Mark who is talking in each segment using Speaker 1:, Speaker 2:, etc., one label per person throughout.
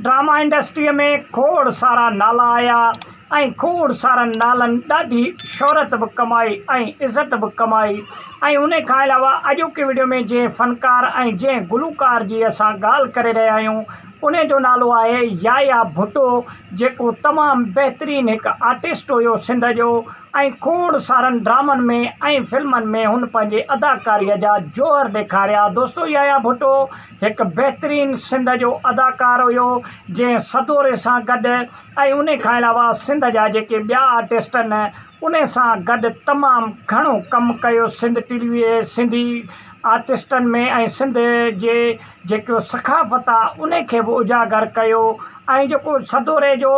Speaker 1: Drama इंडस्ट्रीअ में खोड़ सारा नाला आया ऐं खोड़ सारा नालनि ॾाढी शोहरत बि कमाई ऐं इज़त बि कमाई। ऐं उन खां अलावा अॼोके वीडियो में जंहिं फ़नकार ऐं जंहिं गुलूकार जी असां ॻाल्हि करे रहिया आहियूं उन जो नालो आहे याया भुट्टो, जेको तमामु बहितरीनु हिकु आर्टिस्ट हुयो सिंध जो ऐं खोड़ सारनि ड्रामनि में ऐं फिल्मनि में हुन पंहिंजे अदाकारीअ जा जोहर ॾेखारिया। दोस्तो, याया भुट्टो हिकु बहितरीनु सिंध जो अदाकार हुयो जंहिं सदोरे सां गॾु ऐं उन खां अलावा सिंध जा जेके ॿिया आर्टिस्ट आहिनि उन सां गॾु तमामु घणो कमु कयो सिंध टीवीअ सिंधी आर्टिस्टनि में ऐं सिंध जे जेको सखाफ़त आहे उन खे बि उजागर कयो। ऐं जेको सदोरे जो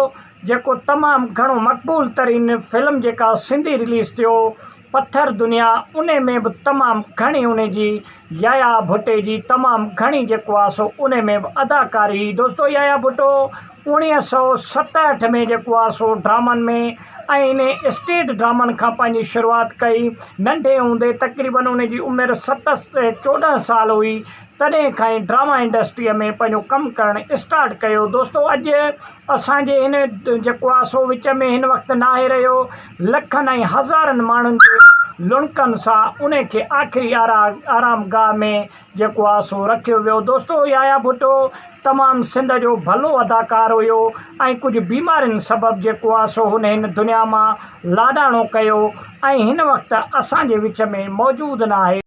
Speaker 1: जेको तमामु घणो मक़बूल तरीन फिल्म जेका सिंधी रिलीज़ थियो पत्थर दुनिया, उन में बि तमामु घणी उन जी याया भुट्टे जी तमामु घणी जेको आहे सो उन में बि अदाकारी। दोस्तो, याया भुट्टो 1967 में जेको आहे सो ड्रामनि में ऐं इन स्टेट ड्रामनि खां पंहिंजी शुरूआति कई। नंढे हूंदे तक़रीबन उन जी उमिरि 14 साल हुई, तॾहिं खां ई ड्रामा इंडस्ट्रीअ में पंहिंजो कमु करणु स्टार्ट कयो। दोस्तो, अॼु असांजे हिन जेको आहे सो विच में हिन वक़्तु न आहे रहियो, लखनि ऐं हज़ारनि माण्हुनि जे लुणकनि सां उन खे आख़िरी आरामगाह में जेको आहे सो रखियो वियो। दोस्तो, याया भुट्टो तमामु सिंध जो भलो अदाकार हुयो ऐं कुझु बीमारियुनि सबबु जेको आहे सो हुन हिन दुनिया मां लाॾाणो कयो ऐं हिन वक़्तु असांजे विच में मौजूदु न आहे।